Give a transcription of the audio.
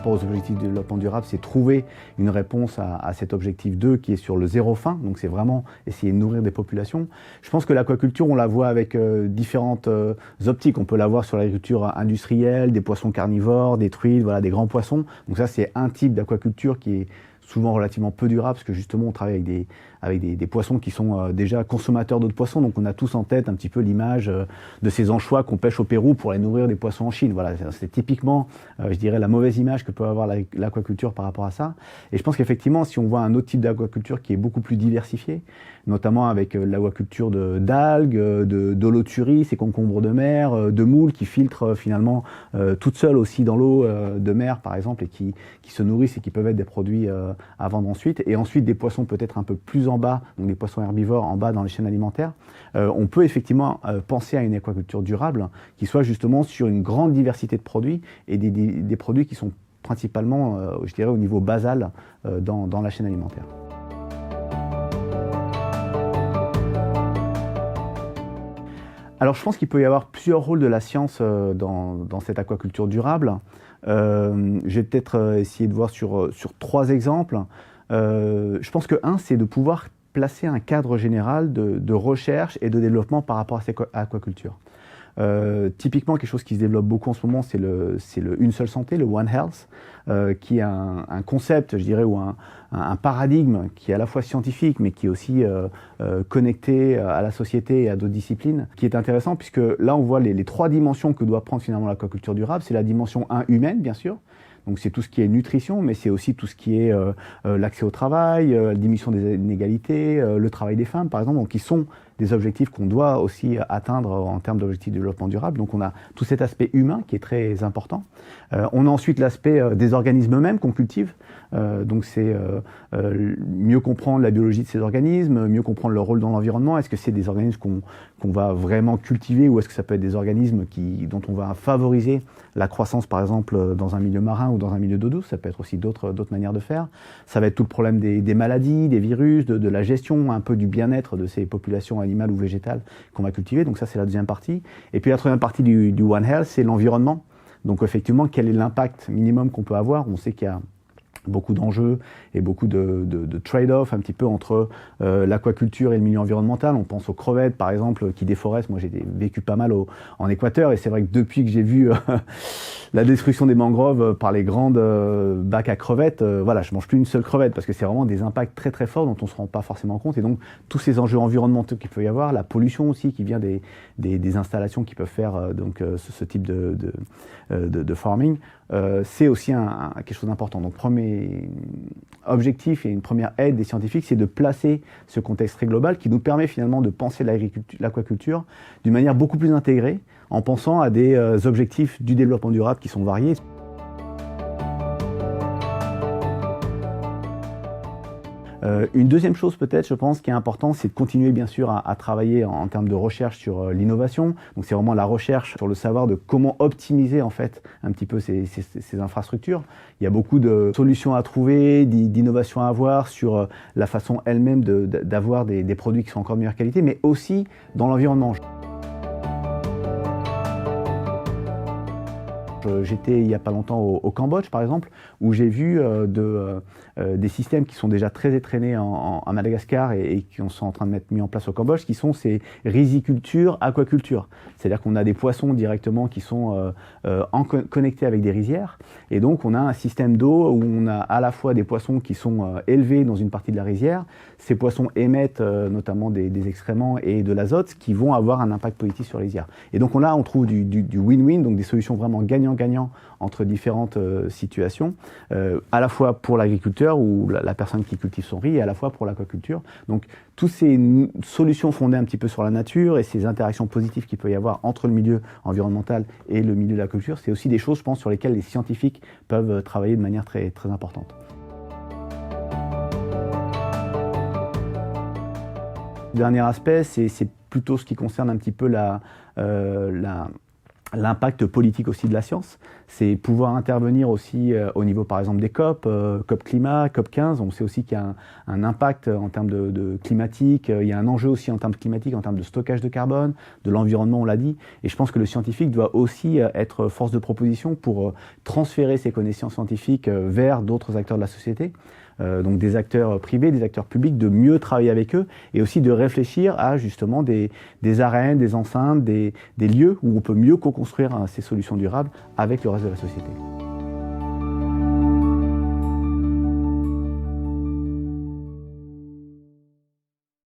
rapport aux objectifs de développement durable, c'est trouver une réponse à cet objectif 2 qui est sur le zéro faim, donc c'est vraiment essayer de nourrir des populations. Je pense que l'aquaculture, on la voit avec différentes optiques. On peut la voir sur l'agriculture industrielle, des poissons carnivores, des truites, voilà, des grands poissons. Donc ça, c'est un type d'aquaculture qui est souvent relativement peu durable, parce que justement on travaille avec des poissons qui sont déjà consommateurs d'autres poissons, donc on a tous en tête un petit peu l'image de ces anchois qu'on pêche au Pérou pour aller nourrir des poissons en Chine. Voilà, c'est typiquement, je dirais, la mauvaise image que peut avoir l'aquaculture par rapport à ça. Et je pense qu'effectivement, si on voit un autre type d'aquaculture qui est beaucoup plus diversifié, notamment avec l'aquaculture d'algues, d'holothuries, ces concombres de mer, de moules qui filtrent finalement toutes seules aussi dans l'eau de mer par exemple, et qui se nourrissent et qui peuvent être des produits à vendre ensuite. Et ensuite des poissons peut-être un peu plus en bas, donc des poissons herbivores en bas dans les chaînes alimentaires. On peut effectivement penser à une aquaculture durable qui soit justement sur une grande diversité de produits et des produits qui sont principalement, je dirais, au niveau basal dans la chaîne alimentaire. Alors je pense qu'il peut y avoir plusieurs rôles de la science dans cette aquaculture durable. Je vais peut-être essayer de voir sur 3 exemples. Je pense que c'est de pouvoir placer un cadre général de recherche et de développement par rapport à cette aquaculture. Typiquement, quelque chose qui se développe beaucoup en ce moment, c'est le Une seule santé, le One Health, qui est un concept, je dirais, ou un paradigme qui est à la fois scientifique, mais qui est aussi connecté à la société et à d'autres disciplines, qui est intéressant, puisque là, on voit les 3 dimensions que doit prendre finalement l'aquaculture durable. C'est la dimension humaine, bien sûr. Donc c'est tout ce qui est nutrition, mais c'est aussi tout ce qui est l'accès au travail, la diminution des inégalités, le travail des femmes, par exemple, donc qui sont des objectifs qu'on doit aussi atteindre en termes d'objectifs de développement durable. Donc on a tout cet aspect humain qui est très important. On a ensuite l'aspect des organismes eux-mêmes qu'on cultive. Donc c'est mieux comprendre la biologie de ces organismes, mieux comprendre leur rôle dans l'environnement. Est-ce que c'est des organismes qu'on va vraiment cultiver, ou est-ce que ça peut être des organismes dont on va favoriser la croissance, par exemple, dans un milieu marin ou dans un milieu d'eau douce? Ça peut être aussi d'autres manières de faire. Ça va être tout le problème des maladies, des virus, de la gestion un peu du bien-être de ces populations animales ou végétales qu'on va cultiver. Donc ça, c'est la deuxième partie. Et puis la troisième partie du One Health, c'est l'environnement. Donc effectivement, quel est l'impact minimum qu'on peut avoir? On sait qu'il y a beaucoup d'enjeux et beaucoup de trade-off un petit peu entre l'aquaculture et le milieu environnemental. On pense aux crevettes, par exemple, qui déforestent. Moi, j'ai vécu pas mal en Équateur, et c'est vrai que depuis que j'ai vu la destruction des mangroves par les grandes bacs à crevettes, voilà, je mange plus une seule crevette, parce que c'est vraiment des impacts très très forts dont on se rend pas forcément compte. Et donc, tous ces enjeux environnementaux qu'il peut y avoir, la pollution aussi qui vient des installations qui peuvent faire ce type de farming, c'est aussi quelque chose d'important. Donc, premier objectif et une première aide des scientifiques, c'est de placer ce contexte très global qui nous permet finalement de penser l'aquaculture d'une manière beaucoup plus intégrée, en pensant à des objectifs du développement durable qui sont variés. Une deuxième chose peut-être, je pense, qui est important, c'est de continuer bien sûr à travailler en termes de recherche sur l'innovation. Donc c'est vraiment la recherche sur le savoir de comment optimiser en fait un petit peu ces infrastructures. Il y a beaucoup de solutions à trouver, d'innovations à avoir sur la façon elle-même d'avoir des produits qui sont encore de meilleure qualité, mais aussi dans l'environnement. J'étais il n'y a pas longtemps au Cambodge, par exemple, où j'ai vu des systèmes qui sont déjà très entraînés à Madagascar et qui sont en train d'être mis en place au Cambodge, qui sont ces rizicultures, aquaculture. C'est-à-dire qu'on a des poissons directement qui sont connectés avec des rizières, et donc on a un système d'eau où on a à la fois des poissons qui sont élevés dans une partie de la rizière. Ces poissons émettent notamment des excréments et de l'azote qui vont avoir un impact positif sur les rizières. Et donc là, on trouve du win-win, donc des solutions vraiment gagnant-gagnant entre différentes situations, à la fois pour l'agriculteur ou la personne qui cultive son riz, et à la fois pour l'aquaculture. Donc toutes ces solutions fondées un petit peu sur la nature et ces interactions positives qu'il peut y avoir entre le milieu environnemental et le milieu de l'aquaculture, c'est aussi des choses, je pense, sur lesquelles les scientifiques peuvent travailler de manière très, très importante. Le dernier aspect, c'est plutôt ce qui concerne un petit peu l'impact politique aussi de la science, c'est pouvoir intervenir aussi au niveau par exemple des COP, COP climat, COP 15, on sait aussi qu'il y a un impact en termes de climatique, il y a un enjeu aussi en termes climatiques, en termes de stockage de carbone, de l'environnement on l'a dit, et je pense que le scientifique doit aussi être force de proposition pour transférer ses connaissances scientifiques vers d'autres acteurs de la société. Donc des acteurs privés, des acteurs publics, de mieux travailler avec eux et aussi de réfléchir à justement des arènes, des enceintes, des lieux où on peut mieux co-construire ces solutions durables avec le reste de la société.